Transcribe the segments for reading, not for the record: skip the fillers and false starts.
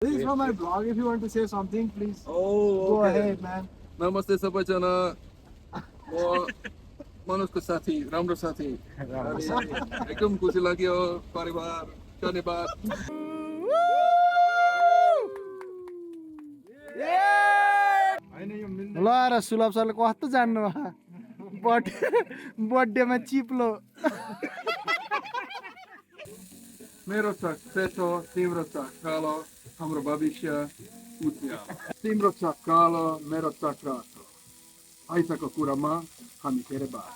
This is for my blog. If you want to say something, please Oh, go okay. ahead, man. नमस्ते सबैजना म मनोजको साथी राम्रो साथी अनि एकदम खुसी लाग्यो परिवार धन्यवाद ल र सुलभ सरले कस्तो जान्नु बर्थडेमा चिप्लो मेरो छ सेतो तिम्रो छ कालो हाम्रो भविष्य उज्यालो तिम्रो छ कालो मेरो छ रातो पैसाको कुरामा हामी धेरै बात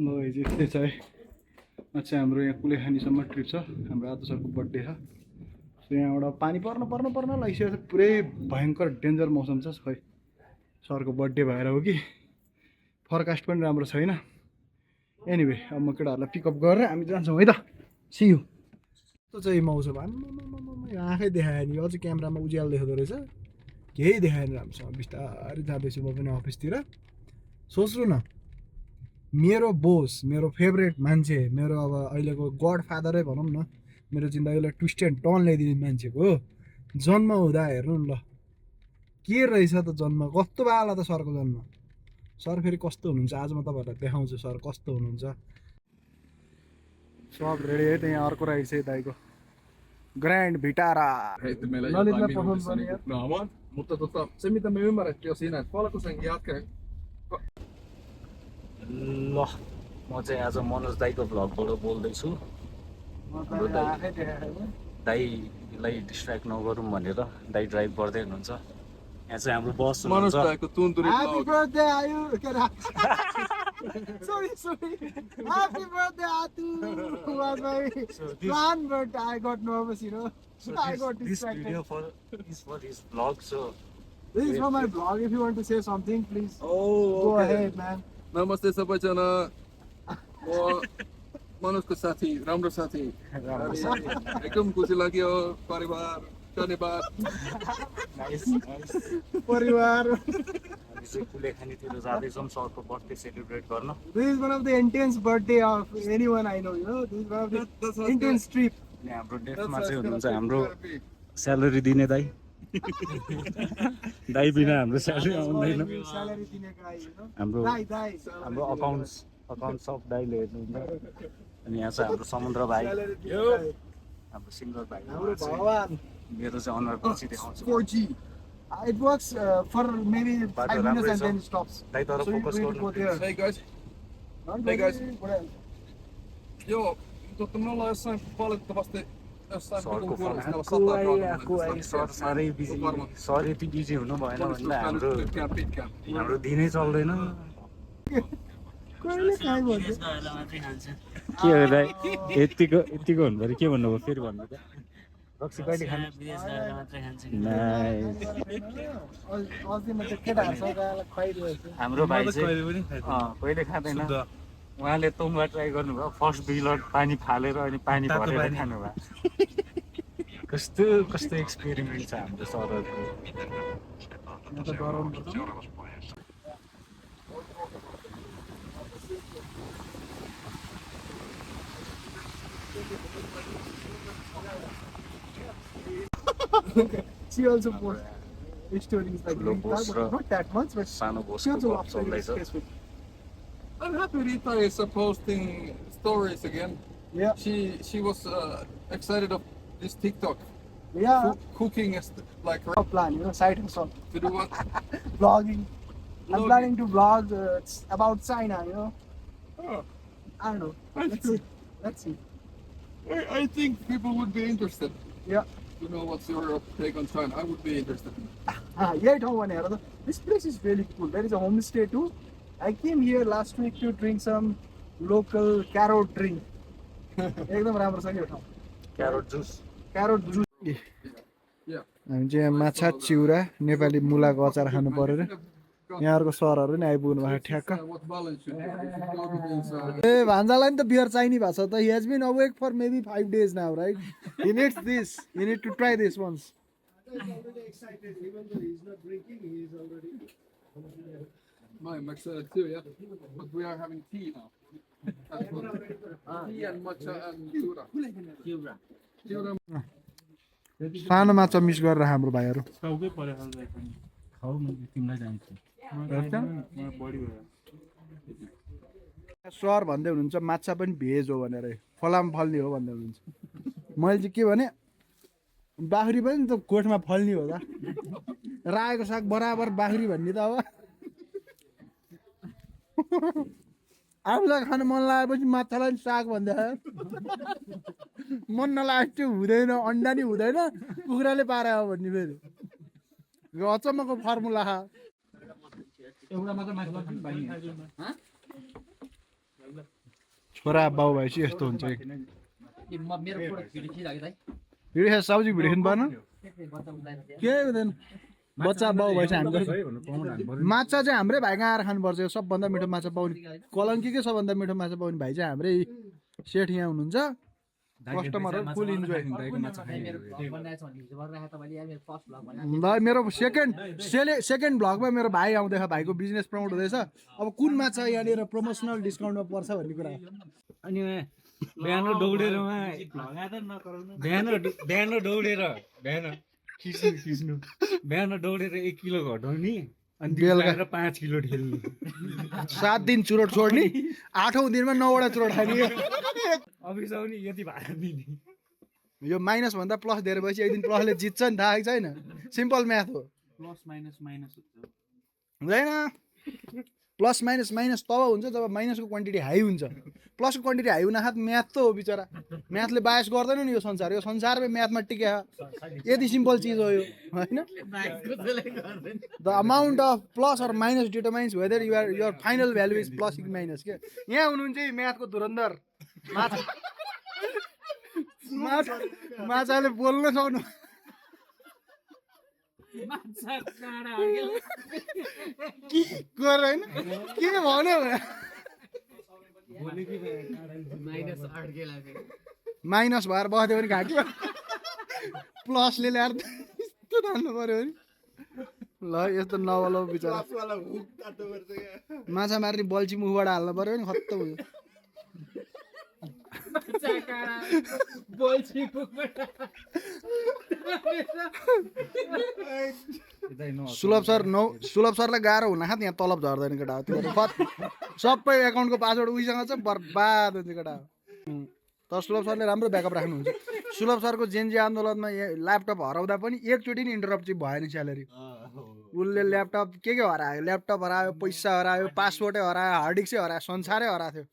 ल यस्तै छ है अच्छा हाम्रो यहाँ कुलेखानीसम्म ट्रिप छ हाम्रो आदर्श सरको बर्थडे छ सो यहाँबाट पानी पर्न लागिसकेको छ पुरै भयङ्कर डेन्जर मौसम छ खै सरको बर्थडे भएर हो कि फरकास्ट पनि राम्रो छैन एनिवे अब म केटाहरूलाई पिकअप गरेर हामी जान्छौँ है त सियु यस्तो चाहिँ मौसम आँखै देखायो नि अझ क्यामेरामा उज्यालो देखाउँदो रहेछ केही देखाएन राम्रोसँग बिस्तारै जाँदैछु म पनि अफिसतिर सोच्नु न मेरो बोस मेरो फेभरेट मान्छे मेरो अब अहिलेको गड फादरै भनौँ न मेरो जिन्दगीलाई ट्विस्ट एन्ड टर्न ल्याइदिने मान्छेको जन्म हुँदा हेर्नु न ल के रहेछ त जन्म कस्तो बाला त सरको जन्म सर फेरि कस्तो हुनुहुन्छ आज म तपाईँहरूलाई देखाउँछु सर कस्तो हुनुहुन्छ सब रेडी है त्यहाँ अर्को रहेछ दाइको ग्रान्ड भिटारा ललितमा पठाउनु पर्ने यार Mutta se mitä me ymmärrettiin on siinä, että valkoisen jälkeen ल म चाहिँ आज मनोज दाईको भ्लगबाट बोल्दैछु हाम्रो दाईलाई डिस्ट्र्याक्ट नगरौँ भनेर दाई ड्राइभ गर्दै हुनुहुन्छ यहाँ चाहिँ हाम्रो बस Manus हुनुहुन्छ Taiko tunturi Happy vlog. birthday Ayu sorry happy birthday Atu was my planned but I got nervous I got this distracted video is for his vlog so this is for my blog if you want to say something please Oh, go okay. ahead man नमस्ते सबैजना म मनोजको साथी राम्रो साथी अनि एकदम खुसी लाग्यो परिवार धन्यवाद परिवार हामी चाहिँ कुलेखानीतिर जाँदैछौँ सरको बर्थडे सेलिब्रेट गर्न this is one of the intense birthday of anyone I know this is one of the intense trip अनि हाम्रो डेटमा चाहिँ हुनुहुन्छ हाम्रो स्यालेरी दिने दाई दाई बिना हाम्रो स्यालेरी आउँदैन salary dine guy हाम्रो dai हाम्रो अकाउन्ट्स अफ दाईले हेर्नुहुन्छ अनि यहाँ चाहिँ हाम्रो समुद्र भाइ salary हाम्रो सिङ्गर भाइ हाम्रो भगवान मेरो चाहिँ अनुहार पछि देखाउँछु 4G it works for maybe 5 minutes and then it stops दाई तर so you focus need to गर्नु go there Hey guys, Hey, guys. joo, me ollaan jossain valitettavasti jossain सरको pikun फोन kuulissa आएको आइ सर साह्रै busy sir यति busy हुनु भएन भन्दा हाम्रो pitkään. हाम्रो दिनै चल्दैन कहिले खाइ भन्छ के हो दाइ यतिको हुनु पऱ्यो के भन्नुभयो फेरि भन्नु त रक्सी कहिले खानु Nice. अस्ति म चाहिँ केटाहरूसँग खुवाइदिएको छु हाम्रो भाइ चाहिँ कहिले खाँदैन उहाँले तोङ्गा ट्राई गर्नुभयो फर्स्ट बिलर पानी फालेर अनि पानी भरेर खानुभयो कस्तो कस्तो एक्सपेरिमेन्ट छ हाम्रो सरहरूको म त डराउनु पर्छ she also posts stories like Hello, Rita, boss, but not that much, but सानो she बोसको also गफ loves to चल्दैछ express with. I'm happy Rita is posting stories again. Yeah, She was excited of this TikTok yeah. cooking like A plan, side hustle, to do what? vlogging. I'm Vlogging. planning to vlog it's about China, Oh, I don't know. that's Let's good. see. Let's see. I think people would be interested. Yeah. To know what's your take on China. I would be interested. Yeah, don't want to. This place is really cool. There is a homestay too. I came here last week to drink some local carrot drink. एकदम राम्रो छ नि यो ठाउँ carrot juice carrot juice Yeah. हामी चाहिँ यहाँ माछा चिउरा नेपाली मुलाको अचार खानु पर्यो रे यहाँहरूको सरहरू नि आइपुग्नु भएको ठ्याक्क What balance should be? Go to these, ए भान्जालाई नि त बियर चाहिने भएको छ त he has been awake for maybe 5 days now right he needs this you need to try this once excited even though he's not drinking he is already My Maxa too, yeah. But we are having tea now. That's what. Tea and matcha and chura. Chura. सानो माछा miss गरेर हाम्रो भाइहरू टाउकै पऱ्यो खाऊ तिमीलाई जान्छु बढी भयो सर भन्दै हुनुहुन्छ माछा पनि भेज हो भनेर फलाम फल्ने हो भन्दै हुनुहुन्छ मैले चाहिँ के भने बाख्री पनि त कोठमा फल्ने हो त रायोको साग बराबर बाख्री भन्ने त अब आफूलाई खान मन लागेपछि माछालाई पनि साग भन्दा मन नलागे त्यो हुँदैन अन्डा नि हुँदैन कुखुराले पारा हो भन्ने फेरि अचम्मको फर्मुला छोरा बाउ भएपछि यस्तो हुन्छ भिडियो सब्जी भिडियो खानु पर्न केही हुँदैन बच्चा बाउ भएपछि हाम्रो माछा चाहिँ हाम्रै भाइ कहाँ आएर खानुपर्छ यो सबभन्दा मिठो माछा पाउने कलङ्कीकै सबभन्दा मिठो माछा पाउने भाइ चाहिँ हाम्रै सेठ यहाँ हुनुहुन्छ कस्टमरहरू फुल इन्जोय ल मेरो सेकेन्ड भ्लगमा मेरो भाइ आउँदैछ भाइको बिजनेस प्रमोट हुँदैछ अब कुन माछा यहाँनिर प्रमोसनल डिस्काउन्टमा पर्छ भन्ने कुरा अनि बिहान दौडेर बिहान दौडेर 1 किलो घटाउने अनि बेलुका 5 किलो ठेल्ने 7 दिन चुरोट छोड्ने 8औं दिनमा 9वटा चुरोट खाने अफिस आउने यति भाडा दिने यो माइनस भन्दा प्लस धेरै भएपछि एक दिन प्लसले जित्छ नि थाहा छैन सिम्पल म्याथ हो प्लस माइनस हुँदैन प्लस माइनस तब हुन्छ जब माइनसको क्वान्टिटी हाई हुन्छ प्लसको क्वान्टिटी हाई हुन खात म्याथ त हो बिचरा म्याथले बायस गर्दैन नि यो संसारमै म्याथमा टिके यति सिम्पल चिज हो यो होइन the amount of plus or minus determines whether your final value is plus कि माइनस के यहाँ हुनुहुन्छ म्याथको धुरन्धर माछाले बोल्न सक्नु के गर होइन के भन्यो माइनस भएर बस्यो भने घाँटी प्लसले ल्याएर यस्तो तान्नु पर्यो भने ल यस्तो नवलो बिचरा माछा मार्ने बल्छी मुखबाट हाल्नु पर्यो भने खत्तम हुन्छ सुलभ सरलाई गाह्रो हुन खात यहाँ तलब झर्दैन केटा सबै एकाउन्टको पासवर्ड उहीसँग छ बर्बाद हुन्छ केटा तर सुलभ सरले राम्रो ब्याकअप राख्नुहुन्छ सुलभ सरको जेनजी आन्दोलनमा ल्यापटप हराउँदा पनि एकचोटि नि इन्टरप्ट चाहिँ भएन स्यालेरी उसले ल्यापटप के हरायो ल्यापटप हरायो पैसा हरायो पासवर्डै हरायो हार्ड डिस्कै हरायो संसारै हराएको थियो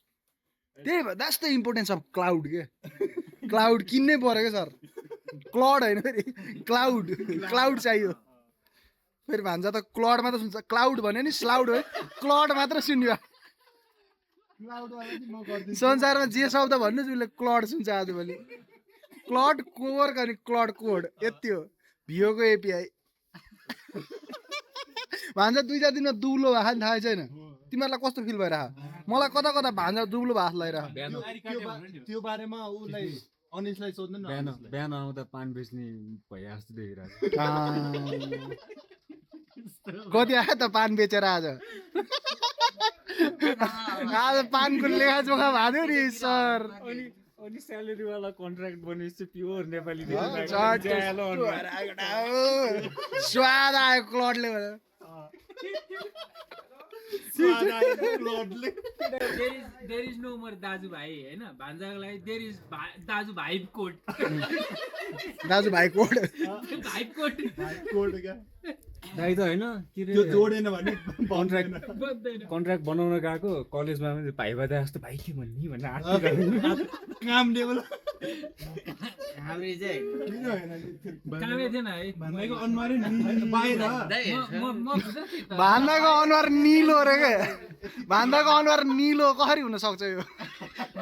त्यही भएर that's the importance of cloud के क्लाउड किन्नै पऱ्यो क्या सर क्लाउड होइन फेरि क्लाउड चाहियो फेरि भान्जा त क्लाउड मात्र सुन्छ क्लाउड भन्यो नि स्लाउड हो क्लाउड मात्र सुन्यो संसारमा जे शब्द भन्नुहोस् उसले क्लाउड सुन्छ आजभोलि क्लाउड कोर अनि क्लाउड कोड यति हो भियोको एपिआई भान्जा 2-4 दिनमा दुब्लो भएको नि थाहा छैन तिमीहरूलाई कस्तो फिल भइरह मलाई कता कता भान्जा दुब्लो भात लगाइरह त्यो बारेमा उसलाई अनिसलाई सोध्नु न बिहान आउँदा पान बेच्ने भइया जस्तो देखिरहेको कति आयो त पान बेचेर आज पानको लेखा जोखा भएको नि सर अनि स्यालेरीवाला कन्ट्र्याक्ट बनेपछि प्योर नेपाली स्वाद आयो क्लडले there is no more दाजुभाइ हैन भान्जाको लागि there is दाजुभाइ कोड दाजुभाइ कोड क्या दाइ त होइन त्यो जोडेन भने कन्ट्र्याक्ट बनाउन गएको कलेजमा पनि भाइ बाजा जस्तो भाइ के भन्ने भनेर काम लेभल हाम्रो चाहिँ कामै थिएन है भन्दैको अनुहारै बाहिर भान्दाको अनुहार निलो रे के भान्दाको अनुहार निलो कसरी हुन सक्छ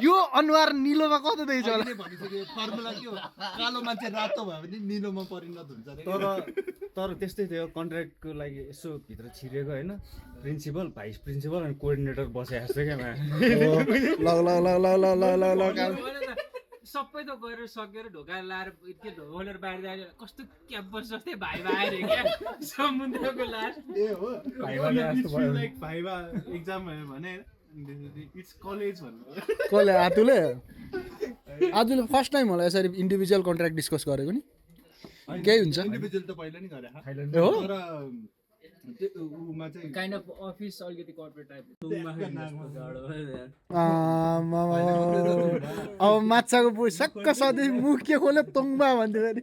यो अनुहार निलोमा कस्तो देख्छ होला भनिसक्यो फर्मुला के हो कालो मान्छे रातो भयो भने निलोमा परिणत हुन्छ तर त्यस्तै थियो कन्ट्र्याक्टको लागि यसो भित्र छिरेको होइन प्रिन्सिपल भाइस प्रिन्सिपल अनि कोअर्डिनेटर बसेको जस्तो क्या सबै त गरेर सकेर ढोका लाएर के ढोलेर बाहिर जाने कस्तो क्याम्पस जस्तै भाइबा आएर क्या समुद्रको लास्ट ए हो लाइक भाइभा एक्जाम भयो भने इट्स कलेज भन्नु कसले आजले फर्स्ट टाइम होला यसरी इन्डिभिजुअल कन्ट्र्याक्ट डिस्कस गरेको नि केही हुन्छ इन्डिभिजुअल त पहिला नि गरे हो तर त्यो उमा चाहिँ काइन्ड अफ अफिस अलिकति कर्पोरेट टाइप अब माछाको पुइ सक्क सधैँ मुख के खोल्यो तोङबा भन्थ्यो अरे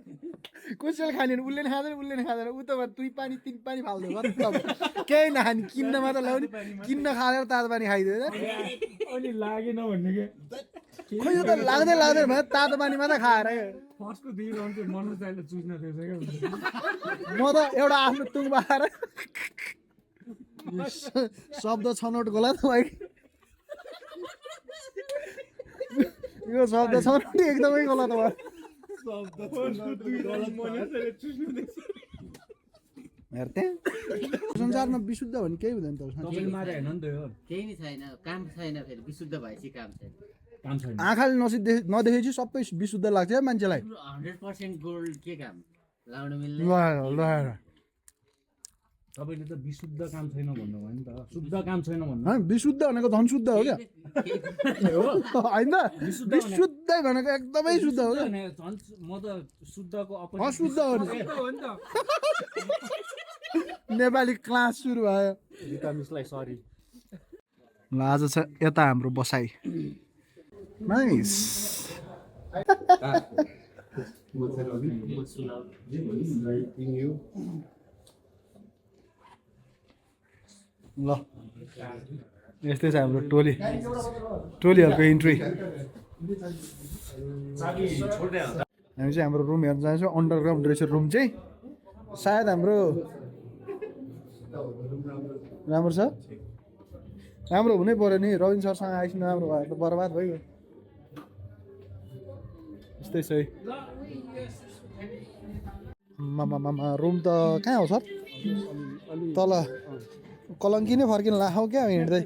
कसैले खाने उसले नि खाँदैन उ त दुई पानी तिन पानी फाल्दै मतलब केही नखाने किन्न मात्र ल्याउने किन्न खाएर तातो पानी खाइदियो अनि लागेन भन्ने के खोइ यो त लाग्दैन भयो तातो पानी मात्र खाएर फर्स्टको 2 राउन्ड चाहिँ मनोज दाइले चुज्न थिएछ क्या म त एउटा आफ्नो तुङ बाएर शब्द छनौट गोला त भाइ यो शब्द छनौट एकदमै गोला त भयो संसारमा विशुद्ध भने केही हुँदैन त तपाईँले मारे हैन नि त यो केही नि छैन काम छैन फेरि विशुद्ध भएपछि काम छैन काम छैन आँखाले नदेखेपछि सबै विशुद्ध लाग्छ है मान्छेलाई 100% गोल्ड के काम लाउन मिल्ने ल तपाईँले त विशुद्ध काम छैन भन्नुभयो नि त शुद्ध काम छैन भन्नु विशुद्ध भनेको धन शुद्ध हो क्या होइन विशुद्ध भनेको एकदमै शुद्ध हो क्या म त शुद्धको अशुद्ध हो नि हो नि त नेपाली क्लास सुरु भयो गीता मिसलाई सरी ल आज छ यता हाम्रो बसाइ नाइस ल यस्तै छ हाम्रो टोलीहरूको इन्ट्री हामी चाहिँ हाम्रो रुम हेर्न जान्छौँ अन्डरग्राउन्ड रहेछ रुम चाहिँ सायद हाम्रो राम्रो छ राम्रो हुनै पऱ्यो नि रविन सरसँग आइसक्नु राम्रो भयो त बर्बाद भइगयो यस्तै छ है मामा रुम त कहाँ हो सर तल कलङ्की नै फर्किन लाखौँ क्या हिँड्दै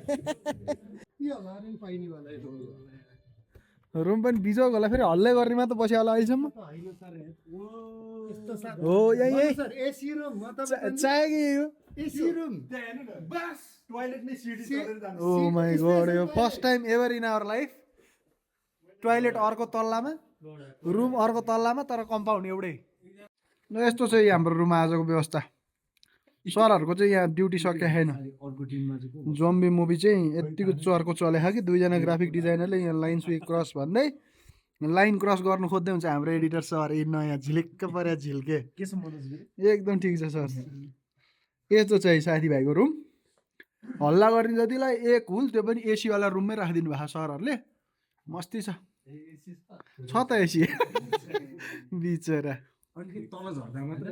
रुम पनि बिजोग होला फेरि हल्लै गर्ने मात्र बस्यो होला अहिलेसम्म हो यही एसी रुम म त चाहियो कि यो एसी रुम त्यहाँ हेर्नु न बस टोयलेट नै सिडी चढेर जान्छ ओ माई गॉड यो first time ever in our life toilet अर्को तल्लामा रुम अर्को तल्लामा तर कम्पाउन्ड एउटै ल यस्तो चाहिँ हाम्रो रुममा आजको व्यवस्था सरहरूको चाहिँ यहाँ ड्युटी सकिया छैन अर्को टिममा चाहिँ जम्बी मुभी चाहिँ यत्तिको चर्को चलेको कि दुईजना ग्राफिक डिजाइनरले यहाँ लाइन सुई क्रस भन्दै लाइन क्रस गर्नु खोज्दै हुन्छ हाम्रो एडिटर सर ए नयाँ झिलिक्क पर्या झिल्के एकदम ठिक छ सर यस्तो चाहिँ साथीभाइको रुम हल्ला गर्ने जतिलाई एक हुल त्यो पनि एसीवाला रुममै राखिदिनु भएको सरहरूले मस्ती छ त एसी बिचरा अलिकति तल झर्दा मात्र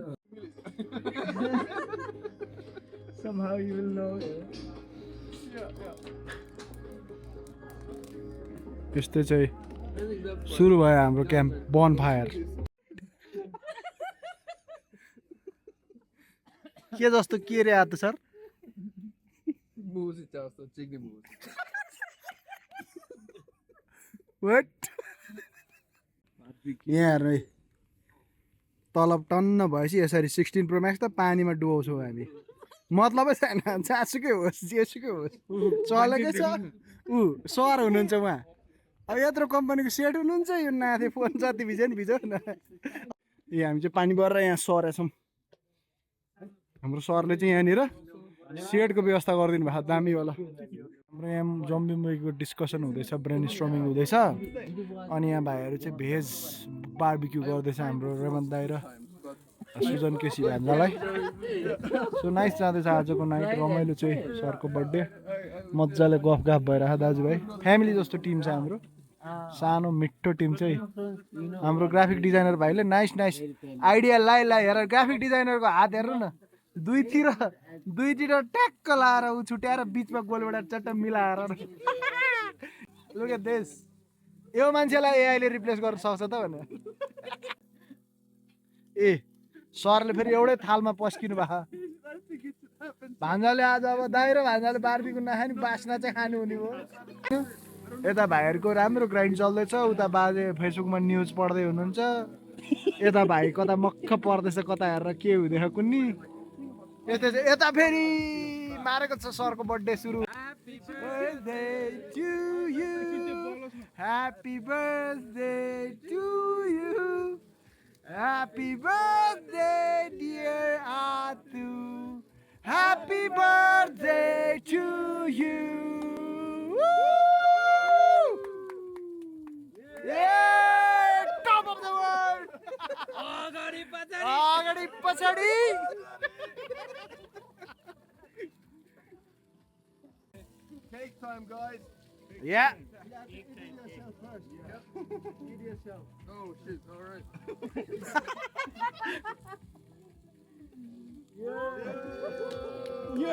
Somehow you will know. यस्तै चाहिँ सुरु भयो हाम्रो क्याम्प बन फायर के जस्तो के रे आतो सर वाट यहाँ हेर्नु है तलब टन्न भएपछि यसरी 16 प्रो म्याक्स त पानीमा डुबाउँछौँ हामी मतलबै छैन जहाँसुकै होस् जेसुकै होस् चलेकै छ ऊ सर हुनुहुन्छ उहाँ अब यत्रो कम्पनीको सेट हुनुहुन्छ यो नाथे फोन जति भिज्यो नि भिज्यो न ए हामी चाहिँ पानी भरेर यहाँ सरेछौँ हाम्रो सरले चाहिँ यहाँनिर सेटको व्यवस्था गरिदिनु भएको दामी होला हाम्रो यहाँ जम्बी मुभीको डिस्कसन हुँदैछ ब्रेन स्ट्रमिङ हुँदैछ अनि यहाँ भाइहरू चाहिँ भेज बार्बिक्यू गर्दैछ हाम्रो रेमन दाइ र सुजन केसी भान्जालाई सो नाइस जाँदैछ आजको नाइट रमाइलो चाहिँ सरको बर्थडे मजाले गफ भइरहेको दाजुभाइ फ्यामिली जस्तो टिम छ हाम्रो सानो मिठो टिम चाहिँ हाम्रो ग्राफिक डिजाइनर भाइले नाइस आइडिया लाइ हेर ग्राफिक डिजाइनरको हात हेर्नु न दुईतिर ट्याक्क लाएर ऊ छुट्याएर बिचमा गोलबाट चट्ट मिलाएर लुक एट दिस यो मान्छेलाई एआईले रिप्लेस गर्न सक्छ त भनेर ए सरले फेरि एउटै थालमा पस्किनु भएको भान्जाले आज अब दाइ र भान्जाले बार्बीको नखाने बास्ना चाहिँ खानु हुने भयो यता भाइहरूको राम्रो ग्राइन्ड चल्दैछ, उता बाजे फेसबुकमा न्युज पढ्दै हुनुहुन्छ, यता भाइ कता मक्ख पर्दैछ, कता हेरेर के हुँदैछ कुन्नी। यता फेरि मारेको छ सरको बर्थडे सुरु। Happy birthday to you. Happy birthday, dear Atu. Happy birthday to you. Woo! Yeah! Top of the world. अगाडि पछाडि Cake time, guys. Yeah. Eat yourself first. Eat yourself. Oh shit! All right.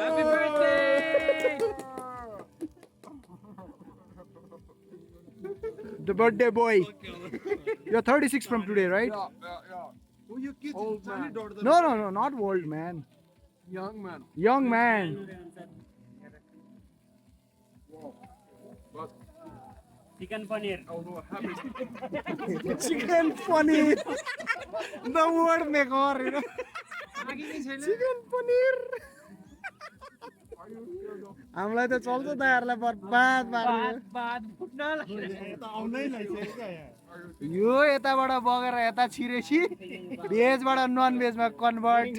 Happy birthday! The birthday boy. You're 36 from today, right? Yeah. Who you kids? Old man. No, not old man. Young man. Young man. Chicken paneer. Although happy. Chicken paneer. The word maker, you know. Chicken paneer. हामीलाई त चल्छ त यारलाई बर्बाद यो यताबाट बगेर यता छिरेसी भेजबाट non भेजमा कन्भर्ट।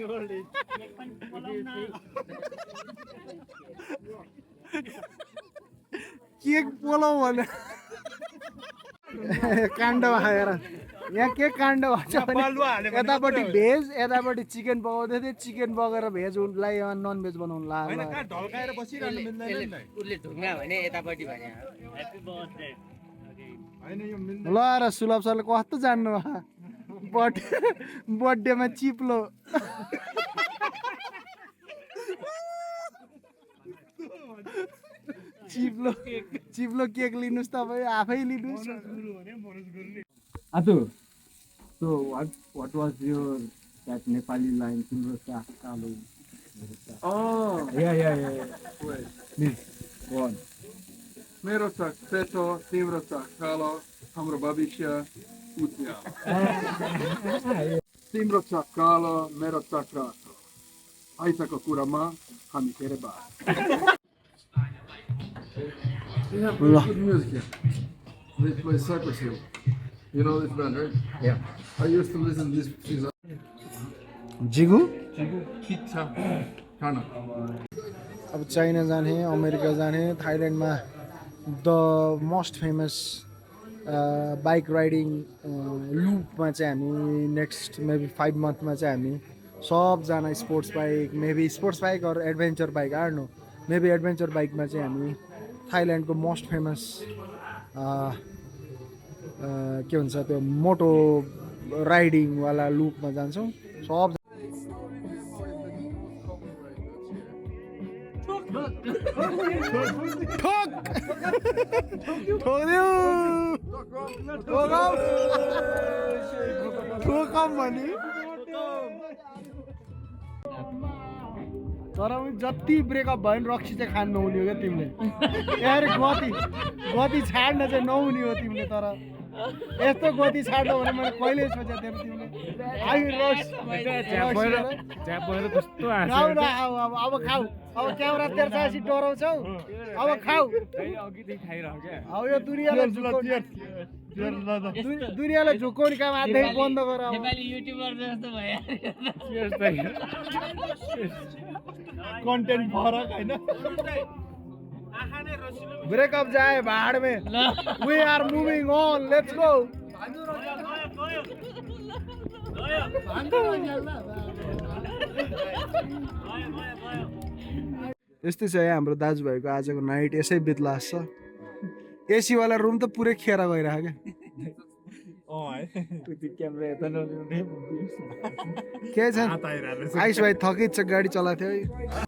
केक पोलाउ भने काण्ड खाएर यहाँ के काण्ड भन्छ भने यतापट्टि भेज यतापट्टि चिकन पकाउँदै थियो, चिकन पकाएर भेजलाई नन भेज बनाउनु लाग्यो। उसले ढुङ्गा भने यतापट्टि भने ल र सुलभ सरले कस्तो जान्नु बर्थडेमा चिप्लो चिप्लो केक लिनुहोस् तपाईँ आफै लिनुहोस्। Atu, so what was your that Nepali line? Timro Chak Kalo. Oh. Yeah. Wait. Please go on. Mero sak seto, timro sak kalo, hamro babisha, utya. Timro sak kalo, mero sak rato. Aisako kurama, hami kereba. We have very good music here. They play Cypress Hill. You know this band, right? Yeah. I used to listen to this since जिगु Pizza Kana. अब China जाने, America जाने, थाइल्यान्डमा the most famous bike riding लुपमा चाहिँ हामी next maybe 5 मन्थमा चाहिँ हामी सबजना sports bike, maybe sports bike or adventure bike, or no maybe adventure बाइकमा चाहिँ हामी थाइल्यान्डको मोस्ट फेमस के भन्छ त्यो मोटो राइडिङवाला लुपमा जान्छौँ सब। तर जति ब्रेकअप भयो नि रक्सी चाहिँ खानु नहुने हो क्या तिमीले यार, गति छाड्न चाहिँ नहुने हो तिमीले। तर यस्तो गति छाड्नु भने मैले कहिले सोचेको थिएँ तिमीले अब खाऊ, अब क्यामेरा तेर्छ पछि डराउँछौ, अब खाऊ। अब यो दुनियाँलाई झुक्काउने काम आजदेखि बन्द गर। कन्टेन्ट फरक होइन, ब्रेकअप जाए भाड में, we are moving on, let's go. यस्तै छ है हाम्रो दाजुभाइको आजको नाइट, यसै बित्लास छ। एसीवाला रुम त पुरै खेर गइरहेको क्या के छ। आइस भाइ थकित छ, गाडी चलाएको थियो है।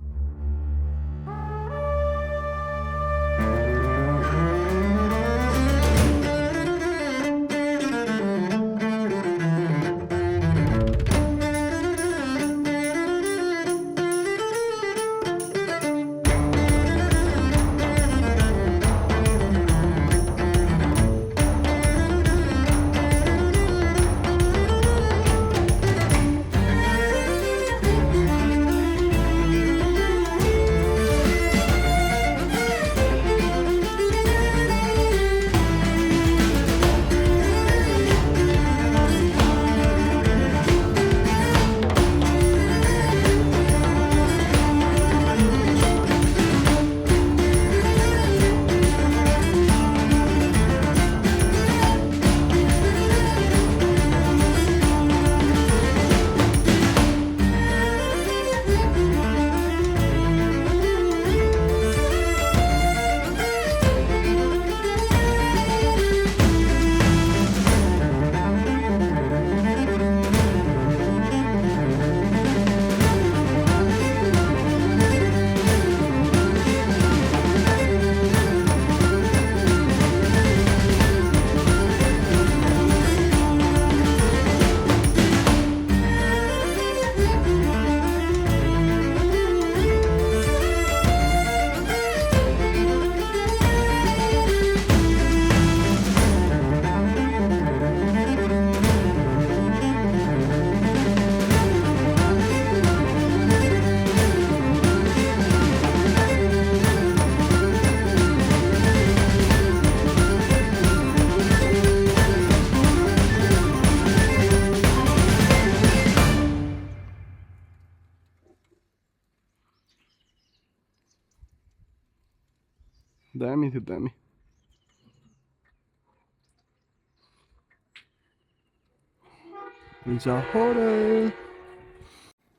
दामी थियो दामी।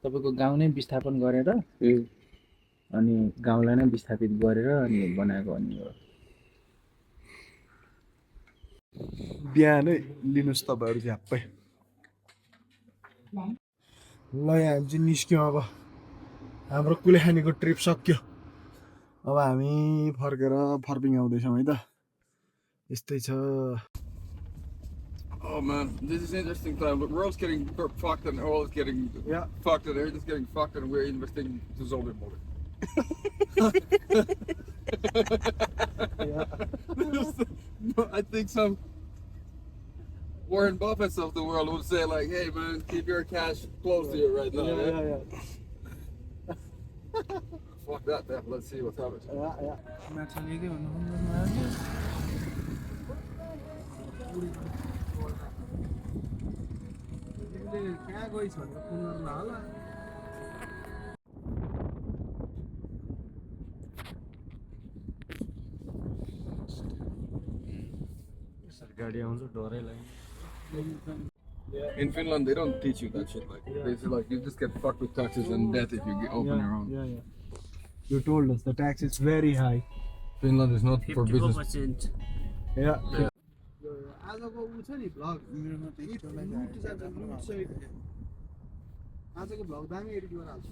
तपाईँको गाउँ नै विस्थापन गरेर अनि गाउँलाई नै विस्थापित गरेर अनि बनाएको अनि हो। बिहानै लिनुहोस् तपाईँहरू झ्याप्पै। ल यहाँ हामी चाहिँ निस्क्यौँ अब। हाम्रो कुलेखानीको ट्रिप सक्यो। अब हामी फर्पिङ आउँदैछौँ है त। यस्तै छ। Oh man, this is interesting time. But we're all getting fucked and all is getting fucked and everything's getting fucked and we're investing to zombie movie. I think some Warren Buffett of the world would say like, hey man, keep your cash close to you right now. Fuck that then, let's see what's happening. गाडी आउँछ डरै लाग्यो। In Finland, they don't teach you that shit. Like, they say like, you just get fucked with taxes and death if you open your own. You told us the tax is very high. Finland is not for business. 50%. आजको उ छ नि vlog मेरोमा आजको vlog दामी edit गरेर हाल्छु।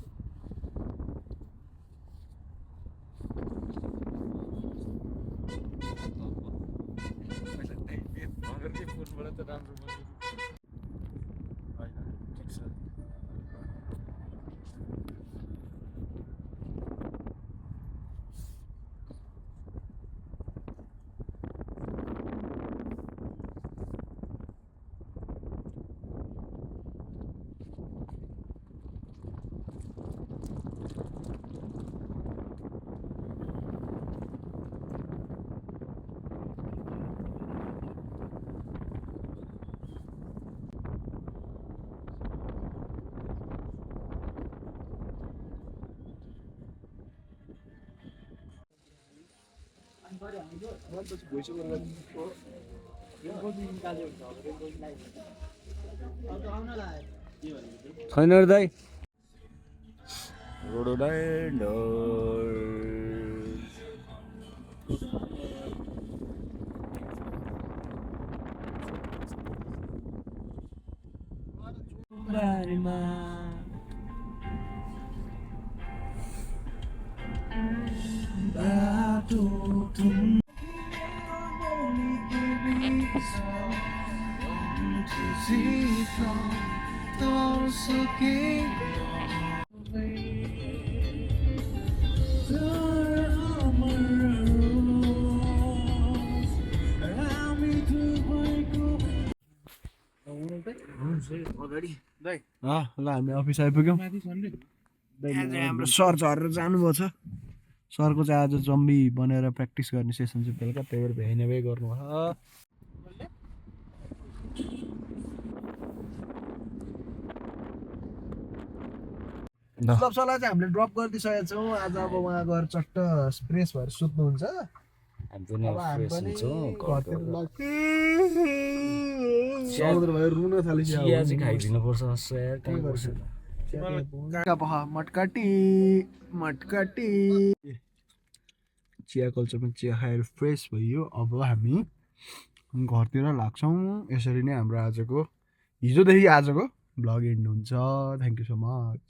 छैन रे दाइ रोडोडाइन्डर्स ल हामी अफिस आइपुग्यौँ। हाम्रो सर झरेर जानुभएको छ। सरको चाहिँ आज जम्बी बनेर प्र्याक्टिस गर्ने सेसन चाहिँ बेलुका, त्यही भएर भ्याइ नभ्याइ गर्नुभयो। सरलाई चाहिँ हामीले ड्रप गरिदिइसकेका छौँ। आज अब उहाँ गएर चट्ट फ्रेस भएर सुत्नुहुन्छ। समुद्र भएर रुन थालिसक्यो। खाइदिनु पर्छ मटकाटी चिया कल्चरमा चिया खाएर फ्रेस भयो। अब हामी घरतिर लाग्छौँ। यसरी नै हाम्रो आजको हिजोदेखि आजको भ्लग एन्ड हुन्छ। Thank you so much.